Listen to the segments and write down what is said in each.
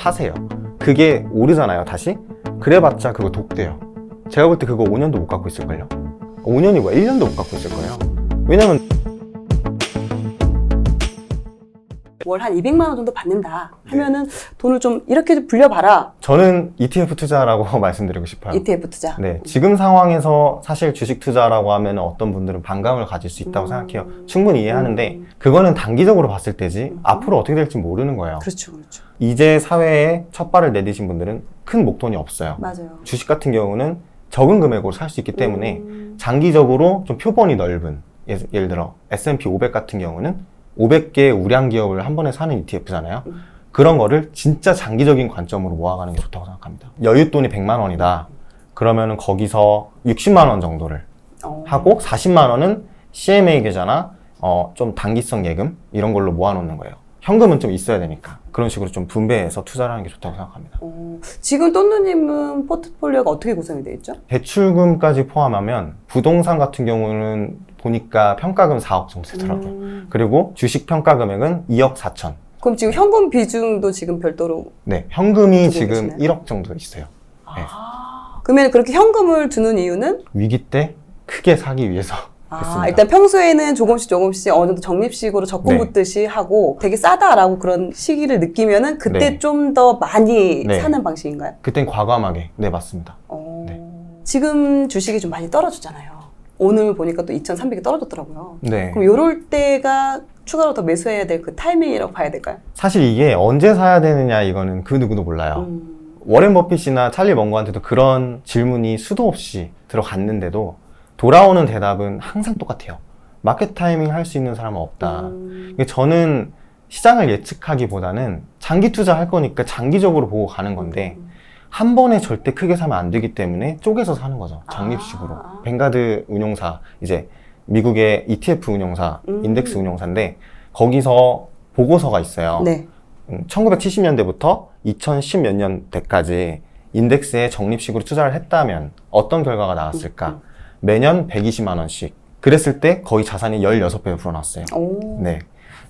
사세요. 그게 오르잖아요, 다시? 그래봤자 그거 독대요. 제가 볼 때 그거 5년도 못 갖고 있을걸요? 5년이 뭐야? 1년도 못 갖고 있을 거예요. 왜냐면 월 한 200만 원 정도 받는다 하면은 돈을 좀 이렇게 좀 불려봐라. 저는 ETF 투자라고 말씀드리고 싶어요. ETF 투자. 네, 지금 상황에서 사실 주식 투자라고 하면 어떤 분들은 반감을 가질 수 있다고 생각해요. 충분히 이해하는데 그거는 단기적으로 봤을 때지 앞으로 어떻게 될지 모르는 거예요. 그렇죠, 그렇죠. 이제 사회에 첫 발을 내디신 분들은 큰 목돈이 없어요. 맞아요. 주식 같은 경우는 적은 금액으로 살 수 있기 때문에 장기적으로 좀 표본이 넓은, 예를 들어 S&P 500 같은 경우는 500개의 우량 기업을 한 번에 사는 ETF잖아요. 그런 거를 진짜 장기적인 관점으로 모아가는 게 좋다고 생각합니다. 여윳돈이 100만 원이다. 그러면은 거기서 60만 원 정도를 하고 40만 원은 CMA 계좌나 좀 단기성 예금 이런 걸로 모아놓는 거예요. 현금은 좀 있어야 되니까 그런 식으로 좀 분배해서 투자를 하는 게 좋다고 생각합니다. 지금 또누님은 포트폴리오가 어떻게 구성이 되어 있죠? 대출금까지 포함하면 부동산 같은 경우는 보니까 평가금 4억 정도 되더라고요. 그리고 주식 평가 금액은 2억 4천. 그럼 지금 현금 비중도 지금 별도로? 네, 현금이 두고 지금 계시나요? 1억 정도 있어요. 네. 그러면 그렇게 현금을 두는 이유는? 위기 때 크게 사기 위해서 했습니다. 일단 평소에는 조금씩 어느 정도 적립식으로 적금 네. 붙듯이 하고 되게 싸다라고 그런 시기를 느끼면은 그때 네. 좀 더 많이 네. 사는 방식인가요? 그땐 과감하게. 네, 맞습니다. 네. 지금 주식이 좀 많이 떨어졌잖아요. 오늘 보니까 또 2,300이 떨어졌더라고요. 네. 그럼 요럴 때가 추가로 더 매수해야 될 그 타이밍이라고 봐야 될까요? 사실 이게 언제 사야 되느냐 이거는 그 누구도 몰라요. 워렌 버핏이나 찰리 먼거한테도 그런 질문이 수도 없이 들어갔는데도 돌아오는 대답은 항상 똑같아요. 마켓 타이밍 할 수 있는 사람은 없다. 저는 시장을 예측하기보다는 장기 투자할 거니까 장기적으로 보고 가는 건데 한 번에 절대 크게 사면 안 되기 때문에 쪼개서 사는 거죠. 적립식으로. 뱅가드 운용사, 이제 미국의 ETF 운용사, 인덱스 운용사인데 거기서 보고서가 있어요. 네. 1970년대부터 2010 몇 년대까지 인덱스에 적립식으로 투자를 했다면 어떤 결과가 나왔을까? 매년 120만 원씩. 그랬을 때 거의 자산이 16배로 불어났어요. 네.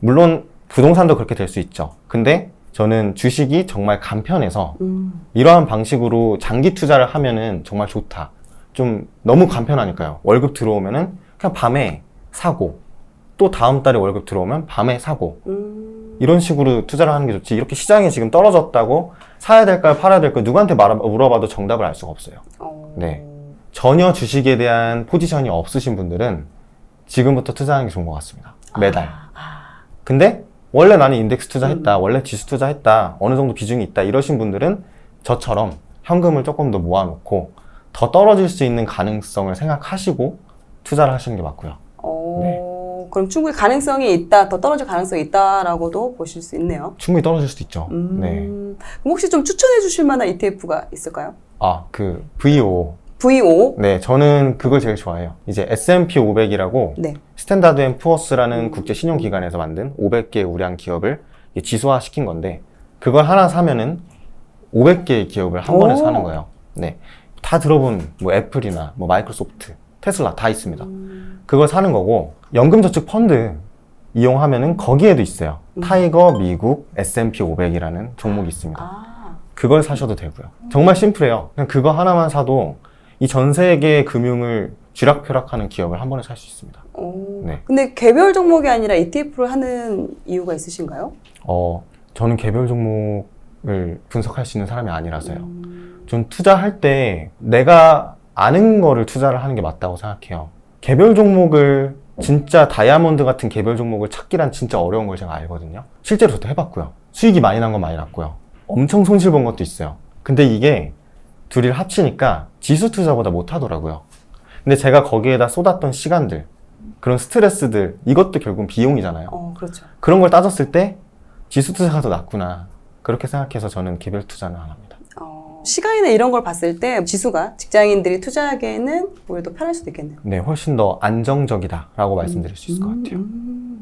물론 부동산도 그렇게 될 수 있죠. 근데 저는 주식이 정말 간편해서 이러한 방식으로 장기 투자를 하면은 정말 좋다. 좀 너무 간편하니까요. 월급 들어오면은 그냥 밤에 사고 또 다음 달에 월급 들어오면 밤에 사고 이런 식으로 투자를 하는 게 좋지. 이렇게 시장이 지금 떨어졌다고 사야 될까요? 팔아야 될까요? 누구한테 물어봐도 정답을 알 수가 없어요. 네. 전혀 주식에 대한 포지션이 없으신 분들은 지금부터 투자하는 게 좋은 것 같습니다. 매달. 근데 원래 나는 인덱스 투자했다, 원래 지수 투자했다, 어느 정도 비중이 있다 이러신 분들은 저처럼 현금을 조금 더 모아놓고 더 떨어질 수 있는 가능성을 생각하시고 투자를 하시는 게 맞고요. 네. 그럼 충분히 가능성이 있다, 더 떨어질 가능성이 있다라고도 보실 수 있네요. 충분히 떨어질 수도 있죠. 네. 그럼 혹시 좀 추천해 주실 만한 ETF가 있을까요? 그 VO. VO? 네, 저는 그걸 제일 좋아해요. 이제 S&P 500이라고 네. 스탠다드 앤 푸어스라는 국제 신용기관에서 만든 500개의 우량 기업을 지수화 시킨 건데 그걸 하나 사면은 500개의 기업을 한 번에 사는 거예요. 네, 다 들어본 뭐 애플이나 뭐 마이크로소프트, 테슬라 다 있습니다. 그걸 사는 거고 연금저축 펀드 이용하면은 거기에도 있어요. 타이거 미국 S&P 500이라는 종목이 있습니다. 그걸 사셔도 되고요. 정말 심플해요. 그냥 그거 하나만 사도 이 전 세계 금융을 쥐락펴락하는 기업을 한 번에 살 수 있습니다. 네. 근데 개별 종목이 아니라 ETF를 하는 이유가 있으신가요? 저는 개별 종목을 분석할 수 있는 사람이 아니라서요. 전 투자할 때 내가 아는 거를 투자를 하는 게 맞다고 생각해요. 개별 종목을 진짜 다이아몬드 같은 개별 종목을 찾기란 진짜 어려운 걸 제가 알거든요. 실제로 저도 해봤고요. 수익이 많이 난 건 많이 났고요. 엄청 손실 본 것도 있어요. 근데 이게 둘이를 합치니까 지수 투자보다 못 하더라고요. 근데 제가 거기에다 쏟았던 시간들, 그런 스트레스들, 이것도 결국은 비용이잖아요. 그렇죠. 그런 걸 따졌을 때 지수 투자가 더 낫구나. 그렇게 생각해서 저는 개별 투자는 안 합니다. 시간이나 이런 걸 봤을 때 지수가 직장인들이 투자하기에는 오히려 더 편할 수도 있겠네요. 네, 훨씬 더 안정적이다라고 말씀드릴 수 있을 것 같아요.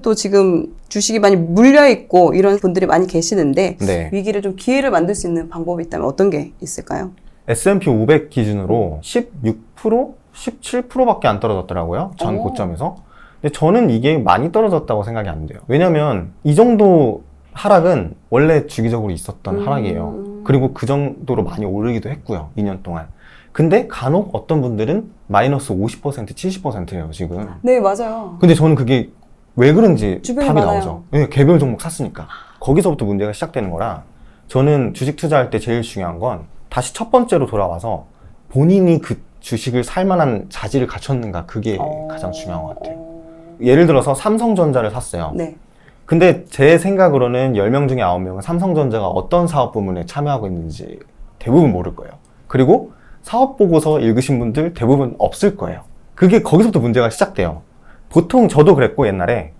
또 지금 주식이 많이 물려있고 이런 분들이 많이 계시는데 네. 위기를 좀 기회를 만들 수 있는 방법이 있다면 어떤 게 있을까요? S&P 500 기준으로 16%? 17%밖에 안 떨어졌더라고요. 전 고점에서. 근데 저는 이게 많이 떨어졌다고 생각이 안 돼요. 왜냐면 이 정도 하락은 원래 주기적으로 있었던 하락이에요. 그리고 그 정도로 많이 오르기도 했고요. 2년 동안. 근데 간혹 어떤 분들은 마이너스 50%, 70%예요, 지금. 네, 맞아요. 근데 저는 그게 왜 그런지 주변에 답이 많아요. 나오죠. 네, 개별 종목 샀으니까. 거기서부터 문제가 시작되는 거라 저는 주식 투자할 때 제일 중요한 건 다시 첫 번째로 돌아와서 본인이 그 주식을 살 만한 자질을 갖췄는가 그게 가장 중요한 것 같아요. 예를 들어서 삼성전자를 샀어요. 네. 근데 제 생각으로는 10명 중에 9명은 삼성전자가 어떤 사업 부문에 참여하고 있는지 대부분 모를 거예요. 그리고 사업 보고서 읽으신 분들 대부분 없을 거예요. 그게 거기서부터 문제가 시작돼요. 보통 저도 그랬고 옛날에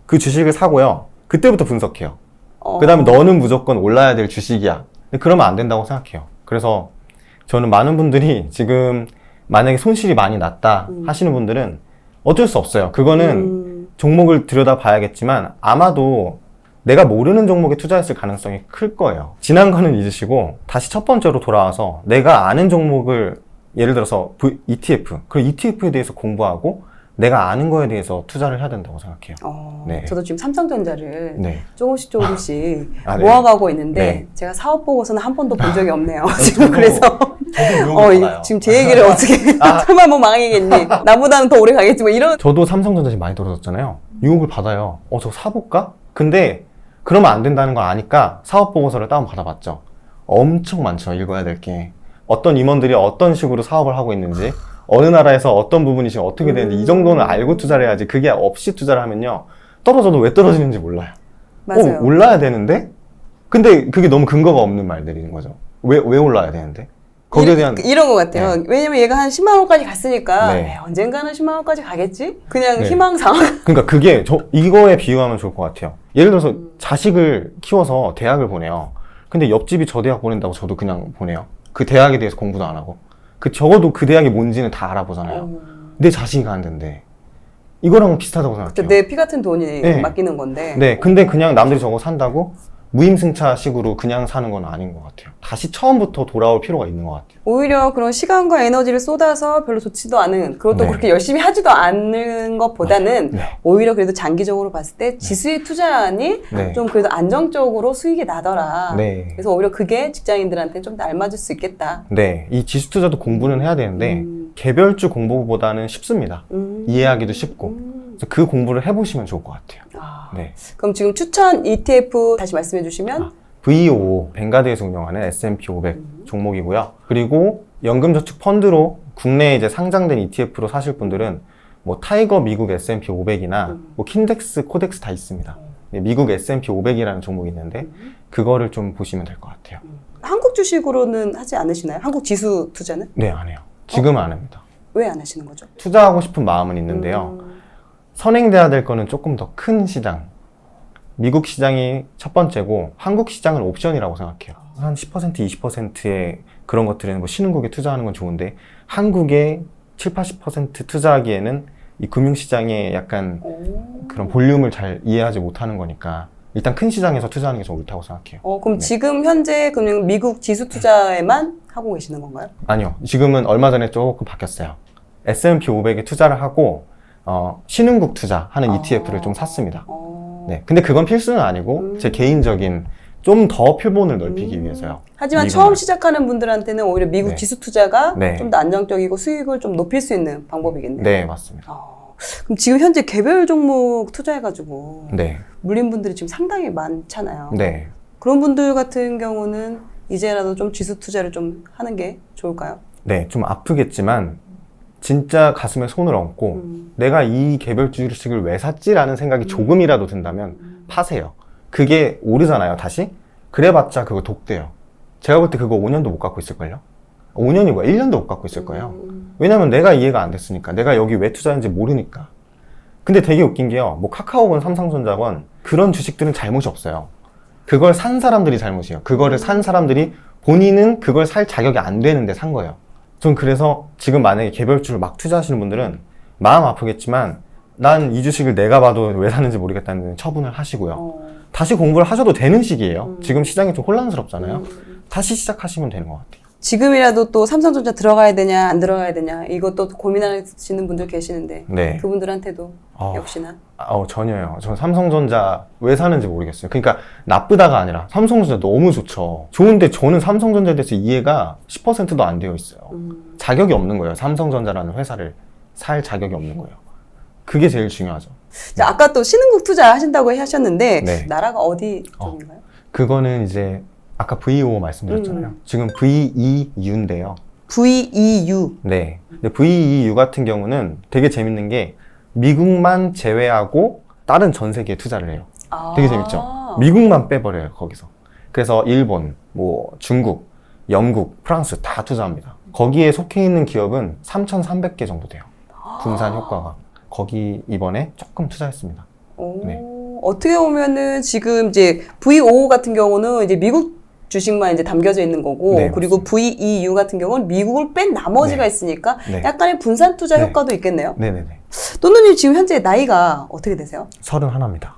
그 주식을 사고요. 그때부터 분석해요. 그 다음에 너는 무조건 올라야 될 주식이야. 근데 그러면 안 된다고 생각해요. 그래서 저는 많은 분들이 지금 만약에 손실이 많이 났다 하시는 분들은 어쩔 수 없어요. 그거는 종목을 들여다 봐야겠지만 아마도 내가 모르는 종목에 투자했을 가능성이 클 거예요. 지난 거는 잊으시고 다시 첫 번째로 돌아와서 내가 아는 종목을 예를 들어서 ETF, 그 ETF에 대해서 공부하고 내가 아는 거에 대해서 투자를 해야 된다고 생각해요. 네. 저도 지금 삼성전자를 네. 조금씩 네. 모아가고 있는데 제가 사업 보고서는 한 번도 본 적이 없네요. 지금 그래서 지금 제 얘기를 어떻게 설마 뭐 망하겠니? 나보다는 더 오래 가겠지 뭐 이런. 저도 삼성전자 지금 많이 떨어졌잖아요. 유혹을 받아요. 저거 사볼까? 근데 그러면 안 된다는 거 아니까 사업 보고서를 다운 받아봤죠. 엄청 많죠. 읽어야 될 게. 어떤 임원들이 어떤 식으로 사업을 하고 있는지, 어느 나라에서 어떤 부분이 지금 어떻게 되는지 이 정도는 알고 투자를 해야지. 그게 없이 투자를 하면요, 떨어져도 왜 떨어지는지 몰라요. 맞아요. 올라야 되는데? 근데 그게 너무 근거가 없는 말들인 거죠. 왜 올라야 되는데? 거기에 대한 이런 것 같아요. 네. 왜냐면 얘가 한 10만 원까지 갔으니까 네. 언젠가는 10만 원까지 가겠지? 그냥 네. 희망상. 그러니까 그게 이거에 비유하면 좋을 것 같아요. 예를 들어서 자식을 키워서 대학을 보내요. 근데 옆집이 저 대학 보낸다고 저도 그냥 보내요. 그 대학에 대해서 공부도 안 하고. 적어도 그 대학이 뭔지는 다 알아보잖아요. 내 자식이 가는 데인데. 이거랑 비슷하다고 생각해요. 내 피 같은 돈이 네. 맡기는 건데. 네, 근데 그냥 남들이 저거 산다고 무임승차식으로 그냥 사는 건 아닌 것 같아요. 다시 처음부터 돌아올 필요가 있는 것 같아요. 오히려 그런 시간과 에너지를 쏟아서 별로 좋지도 않은, 그것도 네. 그렇게 열심히 하지도 않는 것보다는 네. 오히려 그래도 장기적으로 봤을 때 지수에 투자하니 네. 좀 그래도 안정적으로 수익이 나더라. 네. 그래서 오히려 그게 직장인들한테 좀 더 알맞을 수 있겠다. 네, 이 지수 투자도 공부는 해야 되는데 개별주 공부보다는 쉽습니다. 이해하기도 쉽고. 그래서 그 공부를 해보시면 좋을 것 같아요. 네. 그럼 지금 추천 ETF 다시 말씀해 주시면? VOO, 뱅가드에서 운영하는 S&P 500 종목이고요. 그리고 연금저축 펀드로 국내에 이제 상장된 ETF로 사실 분들은 뭐 타이거 미국 S&P 500이나 뭐 킨덱스, 코덱스 다 있습니다. 네, 미국 S&P 500이라는 종목이 있는데 그거를 좀 보시면 될 것 같아요. 한국 주식으로는 하지 않으시나요? 한국 지수 투자는? 네, 안 해요. 지금은 안 합니다. 왜 안 하시는 거죠? 투자하고 싶은 마음은 있는데요. 선행돼야 될 거는 조금 더 큰 시장. 미국 시장이 첫 번째고 한국 시장은 옵션이라고 생각해요. 한 10%, 20%의 그런 것들은 뭐 신흥국에 투자하는 건 좋은데 한국에 7, 80% 투자하기에는 이 금융시장의 약간 그런 볼륨을 잘 이해하지 못하는 거니까 일단 큰 시장에서 투자하는 게 좀 옳다고 생각해요. 그럼 네. 지금 현재 그냥 미국 지수 투자에만 하고 계시는 건가요? 아니요. 지금은 얼마 전에 조금 바뀌었어요. S&P 500에 투자를 하고 신흥국 투자하는 ETF를 좀 샀습니다. 네. 근데 그건 필수는 아니고 제 개인적인 좀 더 표본을 넓히기 위해서요. 하지만 미국을. 처음 시작하는 분들한테는 오히려 미국 네. 지수 투자가 네. 좀 더 안정적이고 수익을 좀 높일 수 있는 방법이겠네요. 네, 맞습니다. 그럼 지금 현재 개별 종목 투자해가지고 네. 물린 분들이 지금 상당히 많잖아요. 네. 그런 분들 같은 경우는 이제라도 좀 지수 투자를 좀 하는 게 좋을까요? 네, 좀 아프겠지만 진짜 가슴에 손을 얹고 내가 이 개별 주식을 왜 샀지라는 생각이 조금이라도 든다면 파세요. 그게 오르잖아요, 다시? 그래봤자 그거 독대요. 제가 볼 때 그거 5년도 못 갖고 있을걸요? 5년이 뭐야? 1년도 못 갖고 있을 거예요. 왜냐면 내가 이해가 안 됐으니까. 내가 여기 왜 투자했는지 모르니까. 근데 되게 웃긴 게요. 뭐 카카오건 삼성전자건 그런 주식들은 잘못이 없어요. 그걸 산 사람들이 잘못이에요. 그거를 산 사람들이 본인은 그걸 살 자격이 안 되는데 산 거예요. 전 그래서 지금 만약에 개별주를 막 투자하시는 분들은 마음 아프겠지만 난 이 주식을 내가 봐도 왜 샀는지 모르겠다는 처분을 하시고요. 다시 공부를 하셔도 되는 시기예요. 지금 시장이 좀 혼란스럽잖아요. 다시 시작하시면 되는 것 같아요. 지금이라도 또 삼성전자 들어가야 되냐 안 들어가야 되냐 이것도 고민하시는 분들 계시는데 네. 그분들한테도 역시나 전혀요. 전 삼성전자 왜 사는지 모르겠어요. 그러니까 나쁘다가 아니라 삼성전자 너무 좋죠. 좋은데 저는 삼성전자에 대해서 이해가 10%도 안 되어 있어요. 자격이 없는 거예요. 삼성전자라는 회사를 살 자격이 없는 거예요. 그게 제일 중요하죠. 자, 아까 또 신흥국 투자하신다고 하셨는데 네. 나라가 어디 쪽인가요? 그거는 이제 아까 VO 말씀드렸잖아요. 지금 VEU인데요. VEU. 네. 근데 VEU 같은 경우는 되게 재밌는 게 미국만 제외하고 다른 전 세계에 투자를 해요. 되게 재밌죠? 미국만 빼버려요, 거기서. 그래서 일본, 뭐 중국, 영국, 프랑스 다 투자합니다. 거기에 속해 있는 기업은 3,300개 정도 돼요. 분산 효과가. 거기 이번에 조금 투자했습니다. 네. 어떻게 보면은 지금 이제 VO 같은 경우는 이제 미국 주식만 이제 담겨져 있는 거고, 네, 그리고 VEU 같은 경우는 미국을 뺀 나머지가 네. 있으니까 네. 약간의 분산 투자 네. 효과도 있겠네요. 네네네. 또누님 지금 현재 나이가 어떻게 되세요? 31입니다.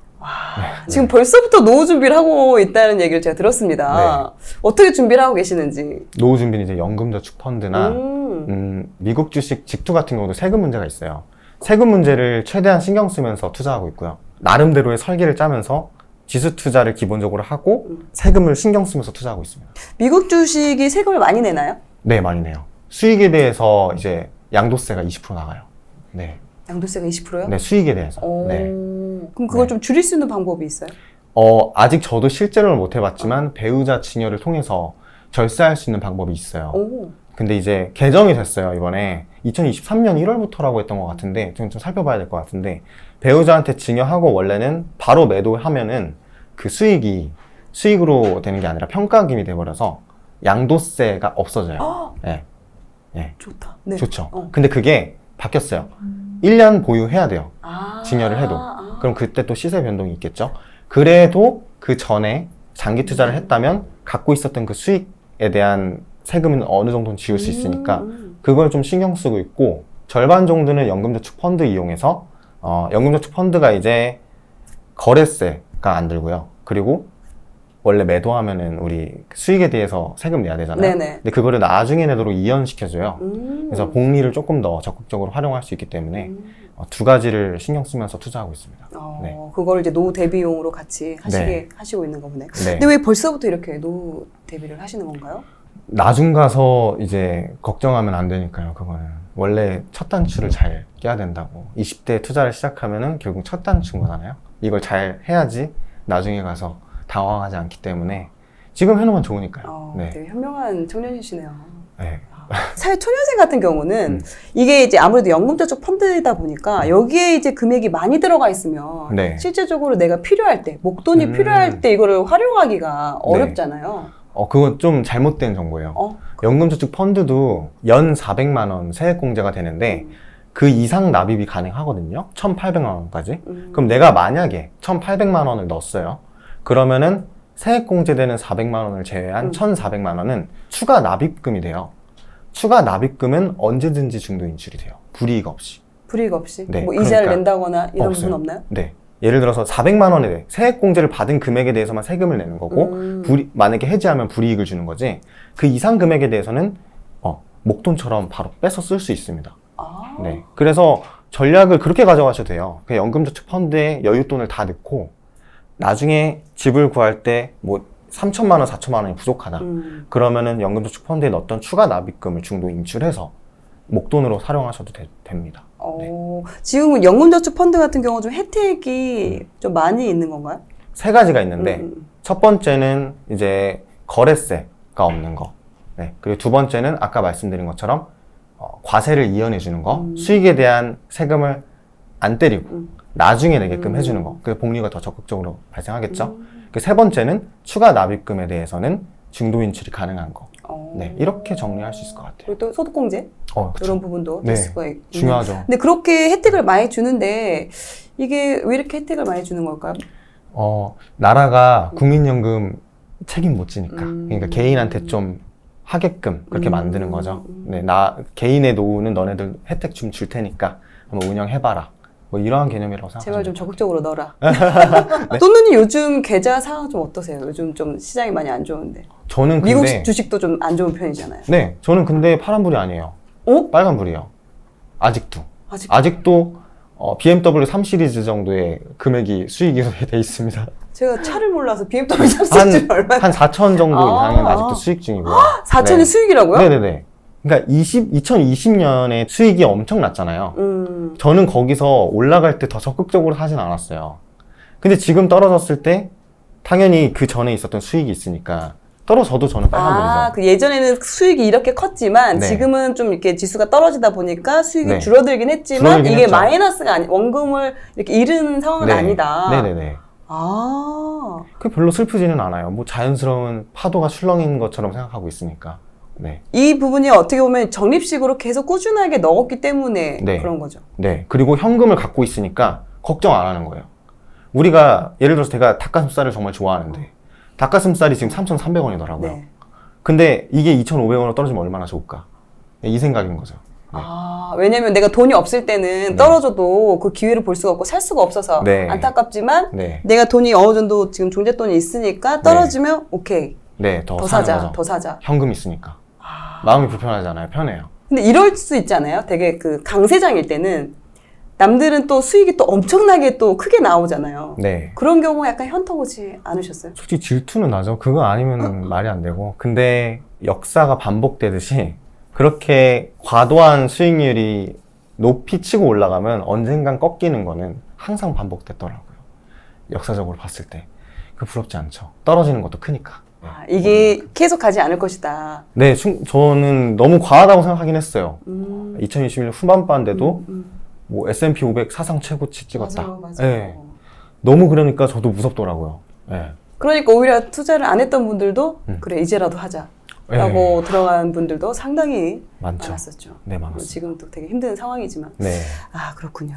지금 벌써부터 노후 준비를 하고 있다는 얘기를 제가 들었습니다. 어떻게 준비를 하고 계시는지. 노후 준비는 이제 연금저축 펀드나 미국 주식 직투 같은 경우도 세금 문제가 있어요. 세금 문제를 최대한 신경 쓰면서 투자하고 있고요. 나름대로의 설계를 짜면서 지수 투자를 기본적으로 하고 세금을 신경 쓰면서 투자하고 있습니다. 미국 주식이 세금을 많이 내나요? 네, 많이 내요. 수익에 대해서 이제 양도세가 20% 나가요. 네. 양도세가 20%요? 네, 수익에 대해서. 네. 그럼 그걸 네. 좀 줄일 수 있는 방법이 있어요? 아직 저도 실제로는 못 해봤지만 배우자 증여를 통해서 절세할 수 있는 방법이 있어요. 근데 이제 개정이 됐어요, 이번에. 2023년 1월부터라고 했던 것 같은데, 좀 살펴봐야 될 것 같은데, 배우자한테 증여하고 원래는 바로 매도하면은 그 수익이 수익으로 되는 게 아니라 평가금이 돼버려서 양도세가 없어져요. 네. 네. 좋다. 네. 좋죠. 근데 그게 바뀌었어요. 1년 보유해야 돼요. 증여를 해도. 그럼 그때 또 시세 변동이 있겠죠. 그래도 그 전에 장기 투자를 했다면 갖고 있었던 그 수익에 대한 세금은 어느 정도는 지울 수 있으니까 그걸 좀 신경 쓰고 있고, 절반 정도는 연금저축 펀드 이용해서 연금저축 펀드가 이제 거래세가 안 들고요. 그리고 원래 매도하면은 우리 수익에 대해서 세금 내야 되잖아요. 네네. 근데 그거를 나중에 내도록 이연시켜줘요. 그래서 복리를 조금 더 적극적으로 활용할 수 있기 때문에 두 가지를 신경 쓰면서 투자하고 있습니다. 네. 그걸 이제 노후 대비용으로 같이 네. 하시고 있는 거보네요. 네. 근데 왜 벌써부터 이렇게 노후 대비를 하시는 건가요? 나중 가서 이제 걱정하면 안 되니까요, 그거는. 원래 첫 단추를 잘 깨야 된다고. 20대 투자를 시작하면은 결국 첫 단추인 거잖아요. 이걸 잘 해야지 나중에 가서 당황하지 않기 때문에 지금 해놓으면 좋으니까요. 네. 되게 현명한 청년이시네요. 네. 사회 초년생 같은 경우는 이게 이제 아무래도 연금저축 펀드이다 보니까 여기에 이제 금액이 많이 들어가 있으면 네. 실제적으로 내가 필요할 때, 목돈이 필요할 때 이거를 활용하기가 어렵잖아요. 그건 좀 잘못된 정보예요. 연금저축 펀드도 연 400만 원 세액공제가 되는데 그 이상 납입이 가능하거든요. 1,800만 원까지. 그럼 내가 만약에 1,800만 원을 넣었어요. 그러면은 세액공제되는 400만 원을 제외한 1,400만 원은 추가 납입금이 돼요. 추가 납입금은 언제든지 중도 인출이 돼요. 불이익 없이. 불이익 없이? 네, 뭐 이자를 그러니까 낸다거나 이런 없어요. 부분 없나요? 네. 예를 들어서 400만 원에 세액공제를 받은 금액에 대해서만 세금을 내는 거고 만약에 해지하면 불이익을 주는 거지, 그 이상 금액에 대해서는 목돈처럼 바로 빼서 쓸 수 있습니다. 네. 그래서 전략을 그렇게 가져가셔도 돼요. 그냥 연금저축 펀드에 여윳돈을 다 넣고 나중에 집을 구할 때 뭐 3천만 원, 4천만 원이 부족하다. 그러면은 연금저축 펀드에 넣었던 추가 납입금을 중도 인출해서 목돈으로 활용하셔도 됩니다. 네. 지금은 연금저축 펀드 같은 경우 좀 혜택이 좀 많이 있는 건가요? 세 가지가 있는데 첫 번째는 이제 거래세가 없는 거. 네. 그리고 두 번째는 아까 말씀드린 것처럼 과세를 이연해 주는 거. 수익에 대한 세금을 안 때리고 나중에 내게끔 해주는 거. 그 복리가 더 적극적으로 발생하겠죠. 그 세 번째는 추가 납입금에 대해서는 중도 인출이 가능한 거. 네. 이렇게 정리할 수 있을 것 같아요. 그리고 또 소득공제? 그쵸. 이런 부분도 네. 될 수가 있고. 중요하죠. 근데 그렇게 혜택을 많이 주는데 이게 왜 이렇게 혜택을 많이 주는 걸까요? 나라가 국민연금 책임 못 지니까. 그러니까 개인한테 좀 하게끔 그렇게 만드는 거죠. 네, 개인의 노후는 너네들 혜택 좀 줄 테니까 한번 운영해봐라. 뭐 이러한 개념이라고 제발 생각합니다. 좀 적극적으로 넣어라. 또는 요즘 계좌 상황 좀 어떠세요? 요즘 좀 시장이 많이 안 좋은데. 저는 미국 근데 주식도 좀 안 좋은 편이잖아요. 네, 저는 근데 파란불이 아니에요. 어? 빨간불이에요. 아직도. 아직 아직도 BMW 3 시리즈 정도의 금액이 수익이 돼 있습니다. 제가 차를 몰라서 BMW 3시리즈 얼마? 한 4천 정도 아. 이상은 아직도 수익 중이고요. 4천이 네. 수익이라고요? 네네네. 그러니까 2020년에 수익이 엄청 났잖아요. 저는 거기서 올라갈 때 더 적극적으로 하진 않았어요. 근데 지금 떨어졌을 때 당연히 그 전에 있었던 수익이 있으니까 떨어져도 저는 빨간불이죠. 그 예전에는 수익이 이렇게 컸지만 네. 지금은 좀 이렇게 지수가 떨어지다 보니까 수익이 네. 줄어들긴 했지만 줄어들긴 이게 했죠. 마이너스가 아니, 원금을 이렇게 잃은 상황은 네. 아니다. 네네네. 아, 그 별로 슬프지는 않아요. 뭐 자연스러운 파도가 출렁이는 것처럼 생각하고 있으니까. 네. 이 부분이 어떻게 보면 적립식으로 계속 꾸준하게 넣었기 때문에 네. 그런 거죠. 네. 그리고 현금을 갖고 있으니까 걱정 안 하는 거예요. 우리가 예를 들어서 제가 닭가슴살을 정말 좋아하는데 닭가슴살이 지금 3,300원이더라고요. 네. 근데 이게 2,500원으로 떨어지면 얼마나 좋을까? 이 생각인 거죠. 네. 아, 왜냐면 내가 돈이 없을 때는 떨어져도 그 기회를 볼 수가 없고 살 수가 없어서 네. 안타깝지만 네. 내가 돈이 어느 정도 지금 종잣돈이 있으니까 떨어지면 오케이. 네. 더 더 사는 사자, 거죠. 더 사자. 현금 있으니까. 마음이 불편하잖아요. 편해요. 근데 이럴 수 있잖아요. 되게 그 강세장일 때는 남들은 또 수익이 또 엄청나게 또 크게 나오잖아요. 네. 그런 경우 약간 현타 오지 않으셨어요? 솔직히 질투는 나죠. 그거 아니면 말이 안 되고. 근데 역사가 반복되듯이 그렇게 과도한 수익률이 높이 치고 올라가면 언젠간 꺾이는 거는 항상 반복됐더라고요. 역사적으로 봤을 때. 그 부럽지 않죠. 떨어지는 것도 크니까. 아, 이게 계속 가지 않을 것이다. 네, 저는 너무 과하다고 생각하긴 했어요. 2021년 후반반인데도 뭐 S&P 500 사상 최고치 찍었다. 맞아요, 맞아요. 네. 너무 그러니까 저도 무섭더라고요. 네. 그러니까 오히려 투자를 안 했던 분들도 그래 이제라도 하자. 라고 들어간 분들도 상당히 많죠. 많았었죠. 네, 많았어요. 지금 또 되게 힘든 상황이지만. 네. 아, 그렇군요.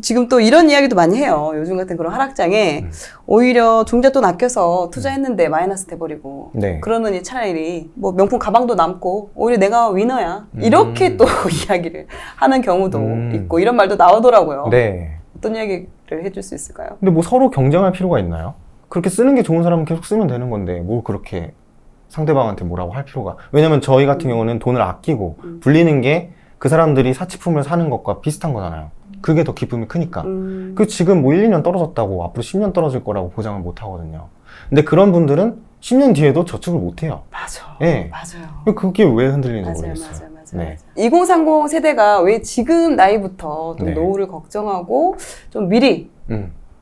지금 또 이런 이야기도 많이 해요. 요즘 같은 그런 하락장에 오히려 종잣돈 아껴서 투자했는데 마이너스 돼버리고. 네. 그러느니 차라리 뭐 명품 가방도 남고 오히려 내가 위너야. 이렇게 또 이야기를 하는 경우도 있고 이런 말도 나오더라고요. 네. 어떤 이야기를 해줄 수 있을까요? 근데 뭐 서로 경쟁할 필요가 있나요? 그렇게 쓰는 게 좋은 사람은 계속 쓰면 되는 건데 뭘 그렇게 상대방한테 뭐라고 할 필요가. 왜냐면 저희 같은 경우는 돈을 아끼고 불리는 게 그 사람들이 사치품을 사는 것과 비슷한 거잖아요. 그게 더 기쁨이 크니까. 그 지금 뭐 1, 2년 떨어졌다고 앞으로 10년 떨어질 거라고 보장을 못 하거든요. 근데 그런 분들은 10년 뒤에도 저축을 못 해요. 맞아. 네. 맞아요. 그게 왜 흔들리는지 맞아요, 모르겠어요. 맞아요. 네. 2030 세대가 왜 지금 나이부터 좀 네. 노후를 걱정하고 좀 미리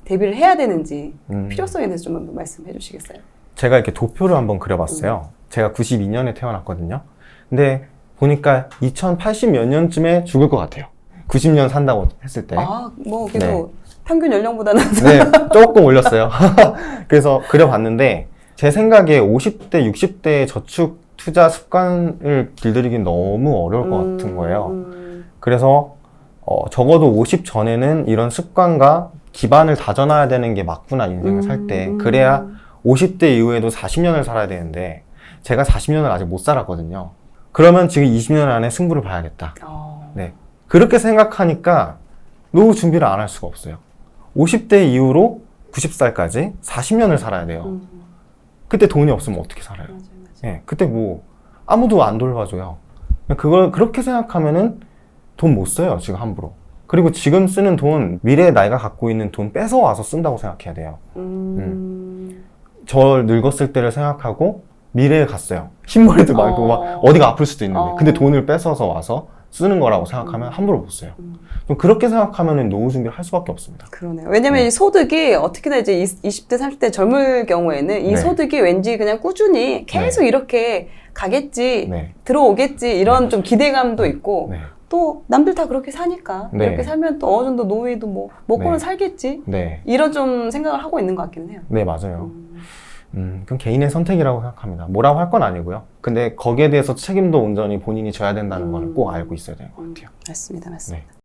대비를 해야 되는지 필요성에 대해서 좀 한번 말씀해 주시겠어요? 제가 이렇게 도표를 한번 그려봤어요. 제가 92년에 태어났거든요. 근데 보니까 2080 몇 년쯤에 죽을 것 같아요. 90년 산다고 했을 때. 아, 뭐 그래도 네. 평균 연령보다는 네, 조금 올렸어요. 그래서 그려봤는데 제 생각에 50대, 60대 저축 투자 습관을 길들이긴 너무 어려울 것 같은 거예요. 그래서 적어도 50 전에는 이런 습관과 기반을 다져놔야 되는 게 맞구나, 인생을 살 때. 그래야 50대 이후에도 40년을 살아야 되는데 제가 40년을 아직 못 살았거든요. 그러면 지금 20년 안에 승부를 봐야겠다. 네, 그렇게 생각하니까 노후 준비를 안 할 수가 없어요. 50대 이후로 90살까지 40년을 살아야 돼요. 그때 돈이 없으면 어떻게 살아요? 맞아요. 네, 그때 뭐 아무도 안 돌봐줘요. 그걸 그렇게 생각하면은 돈 못 써요, 지금 함부로. 그리고 지금 쓰는 돈, 미래에 나이가 갖고 있는 돈 뺏어와서 쓴다고 생각해야 돼요. 저 늙었을 때를 생각하고 미래에 갔어요. 흰머리도 많고 막 어디가 아플 수도 있는데. 근데 돈을 뺏어서 와서 쓰는 거라고 생각하면 함부로 못 써요. 좀 그렇게 생각하면 노후 준비를 할 수밖에 없습니다. 그러네요. 왜냐면 이 소득이 어떻게나 이제 20대, 30대 젊을 경우에는 이 네. 소득이 왠지 그냥 꾸준히 계속 이렇게 가겠지, 네. 들어오겠지, 이런 좀 기대감도 있고, 네. 또 남들 다 그렇게 사니까 네. 이렇게 살면 또 어느 정도 노후에도 뭐 먹고는 네. 살겠지, 네. 이런 좀 생각을 하고 있는 것 같기는 해요. 네, 맞아요. 그건 개인의 선택이라고 생각합니다. 뭐라고 할 건 아니고요. 근데 거기에 대해서 책임도 온전히 본인이 져야 된다는 걸 꼭 알고 있어야 되는 것 같아요. 맞습니다. 맞습니다. 네.